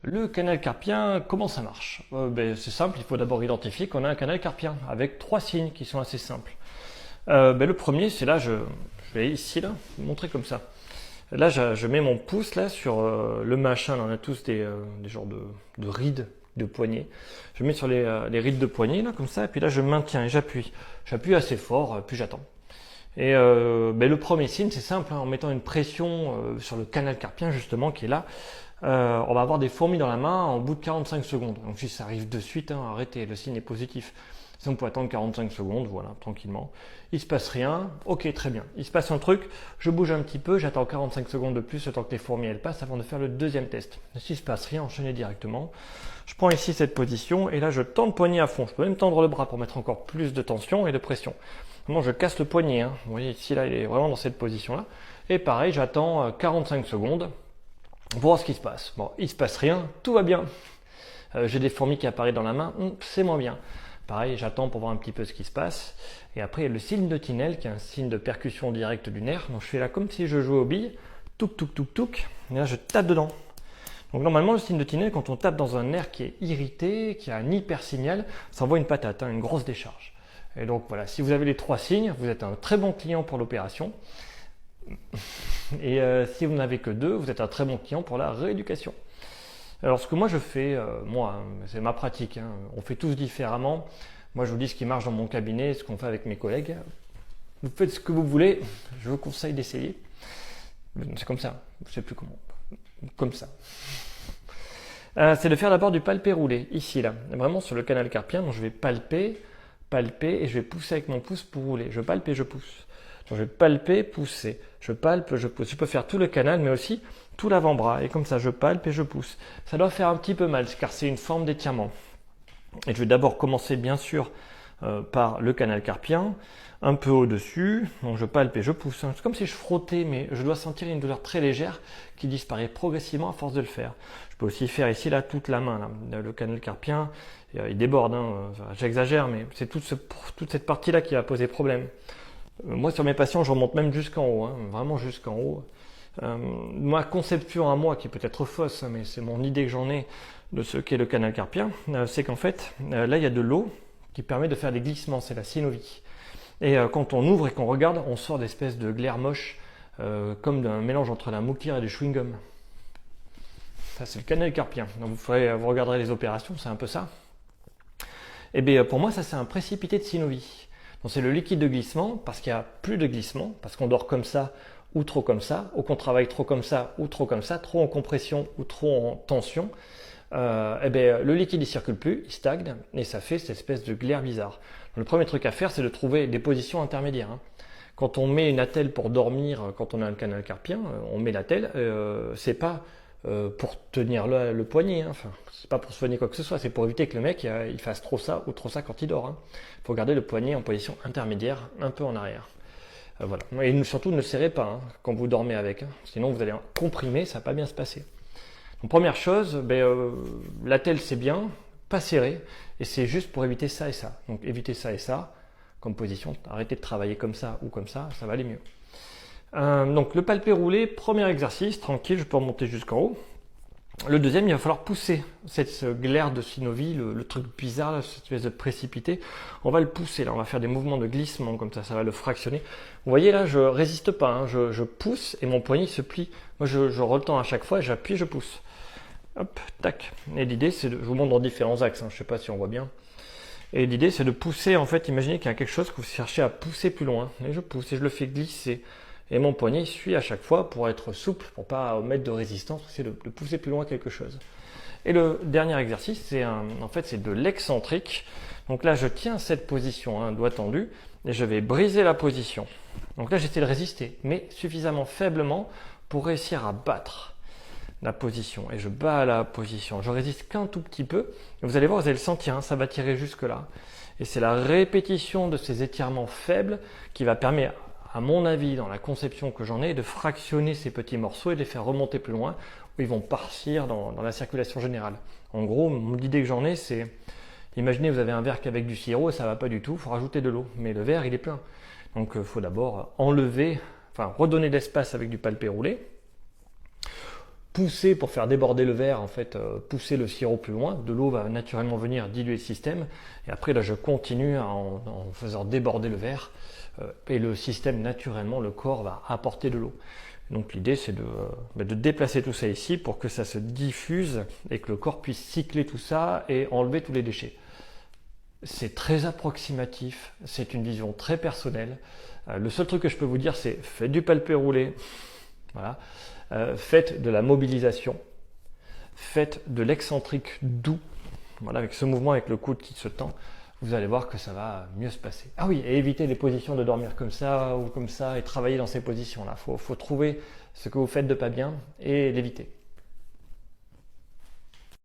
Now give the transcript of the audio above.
Le canal carpien, comment ça marche? C'est simple, il faut d'abord identifier qu'on a un canal carpien avec trois signes qui sont assez simples. Le premier, c'est là, je vais ici, là, vous montrer comme ça. Là, je mets mon pouce là sur le machin, là, on a tous des genres de rides de poignet. Je mets sur les rides de poignet, là, comme ça, et puis là, je maintiens et j'appuie. J'appuie assez fort, puis j'attends. Et le premier signe, c'est simple, hein, en mettant une pression sur le canal carpien, justement, qui est là. On va avoir des fourmis dans la main en bout de 45 secondes. Donc si ça arrive de suite, hein, arrêtez, le signe est positif. Sinon on peut attendre 45 secondes, voilà, tranquillement. Il se passe rien, ok, très bien. Il se passe un truc, je bouge un petit peu, j'attends 45 secondes de plus, le temps que les fourmis elles passent avant de faire le deuxième test. S'il se passe rien, enchaînez directement. Je prends ici cette position et là je tends le poignet à fond. Je peux même tendre le bras pour mettre encore plus de tension et de pression. Vraiment je casse le poignet, hein. Vous voyez ici là il est vraiment dans cette position là. Et pareil, j'attends 45 secondes. Pour voir ce qui se passe. Bon, il se passe rien, tout va bien. J'ai des fourmis qui apparaissent dans la main, c'est moins bien. Pareil, j'attends pour voir un petit peu ce qui se passe. Et après, il y a le signe de Tinel, qui est un signe de percussion directe du nerf. Donc je fais là comme si je jouais aux billes. Touk, touk, touk, touk. Et là, je tape dedans. Donc normalement, le signe de Tinel, quand on tape dans un nerf qui est irrité, qui a un hypersignal, ça envoie une patate, hein, une grosse décharge. Et donc voilà, si vous avez les trois signes, vous êtes un très bon client pour l'opération. Et si vous n'avez que deux, vous êtes un très bon client pour la rééducation. Alors ce que moi je fais, c'est ma pratique, hein, on fait tous différemment. Moi je vous dis ce qui marche dans mon cabinet, ce qu'on fait avec mes collègues. Vous faites ce que vous voulez, je vous conseille d'essayer. C'est comme ça, je ne sais plus comment. Comme ça. C'est de faire d'abord du palpé roulé, ici là, vraiment sur le canal carpien. Donc je vais palper, et je vais pousser avec mon pouce pour rouler. Je palpe et je pousse. Donc je vais palper, pousser. Je palpe, je pousse. Je peux faire tout le canal, mais aussi tout l'avant-bras. Et comme ça, je palpe et je pousse. Ça doit faire un petit peu mal, car c'est une forme d'étirement. Et je vais d'abord commencer, bien sûr, par le canal carpien, un peu au-dessus. Donc je palpe et je pousse. C'est comme si je frottais, mais je dois sentir une douleur très légère qui disparaît progressivement à force de le faire. Je peux aussi faire ici, là, toute la main. Là. Le canal carpien, il déborde. Hein. J'exagère, mais c'est toute cette partie-là qui va poser problème. Moi, sur mes patients, je remonte même jusqu'en haut, hein, vraiment jusqu'en haut. Ma conception à moi, qui peut être fausse, hein, mais c'est mon idée que j'en ai de ce qu'est le canal carpien, c'est qu'en fait, là, il y a de l'eau qui permet de faire des glissements, c'est la synovie. Et quand on ouvre et qu'on regarde, on sort d'espèces de glaires moches, comme d'un mélange entre la moukir et du chewing-gum. Ça, c'est le canal carpien. Donc, vous regarderez les opérations, c'est un peu ça. Et bien, pour moi, ça, c'est un précipité de synovie. Donc c'est le liquide de glissement parce qu'il n'y a plus de glissement, parce qu'on dort comme ça ou trop comme ça, ou qu'on travaille trop comme ça ou trop comme ça, trop en compression ou trop en tension. Le liquide ne circule plus, il stagne et ça fait cette espèce de glaire bizarre. Donc, le premier truc à faire, c'est de trouver des positions intermédiaires. Hein. Quand on met une attelle pour dormir, quand on a un canal carpien, on met l'attelle, c'est pas pour tenir le poignet, hein. Enfin, c'est pas pour soigner quoi que ce soit, c'est pour éviter que le mec il fasse trop ça ou trop ça quand il dort. Hein. Faut garder le poignet en position intermédiaire, un peu en arrière. Voilà. Et surtout ne le serrez pas hein, quand vous dormez avec, hein. Sinon vous allez comprimer, ça va pas bien se passer. Donc première chose, l'attelle c'est bien, pas serré, et c'est juste pour éviter ça et ça. Donc éviter ça et ça comme position, arrêtez de travailler comme ça ou comme ça va aller mieux. Donc le palpé roulé, premier exercice, tranquille, je peux remonter jusqu'en haut. Le deuxième, il va falloir pousser cette glaire de synovie, le truc bizarre, là, cette espèce de précipité. On va le pousser, là, on va faire des mouvements de glissement comme ça va le fractionner. Vous voyez là, je résiste pas, hein, je pousse et mon poignet se plie. Moi, je retends à chaque fois, j'appuie, je pousse. Hop, tac. Et l'idée, c'est je vous montre dans différents axes, hein, je sais pas si on voit bien. Et l'idée, c'est de pousser, en fait, imaginez qu'il y a quelque chose que vous cherchez à pousser plus loin. Et je pousse et je le fais glisser. Et mon poignet suit à chaque fois pour être souple, pour pas mettre de résistance, c'est de pousser plus loin quelque chose. Et le dernier exercice, c'est de l'excentrique. Donc là, je tiens cette position, hein, doigt tendu, et je vais briser la position. Donc là, j'essaie de résister, mais suffisamment faiblement pour réussir à battre la position. Et je bats la position. Je résiste qu'un tout petit peu. Et vous allez voir, vous allez le sentir, hein, ça va tirer jusque là. Et c'est la répétition de ces étirements faibles qui va permettre, à mon avis, dans la conception que j'en ai, de fractionner ces petits morceaux et de les faire remonter plus loin, où ils vont partir dans la circulation générale. En gros, l'idée que j'en ai, c'est, imaginez vous avez un verre avec du sirop, et ça va pas du tout, il faut rajouter de l'eau, mais le verre il est plein. Donc il faut d'abord redonner de l'espace avec du palpé roulé, pousser pour faire déborder le verre, en fait, pousser le sirop plus loin. De l'eau va naturellement venir diluer le système. Et après, là, je continue en faisant déborder le verre. Et le système, naturellement, le corps va apporter de l'eau. Donc l'idée, c'est de déplacer tout ça ici pour que ça se diffuse et que le corps puisse cycler tout ça et enlever tous les déchets. C'est très approximatif, c'est une vision très personnelle. Le seul truc que je peux vous dire, c'est faites du palpé roulé, voilà. Faites de la mobilisation, faites de l'excentrique doux, voilà, avec ce mouvement, avec le coude qui se tend, vous allez voir que ça va mieux se passer. Ah oui, et évitez les positions de dormir comme ça ou comme ça et travailler dans ces positions-là. Faut trouver ce que vous faites de pas bien et l'éviter.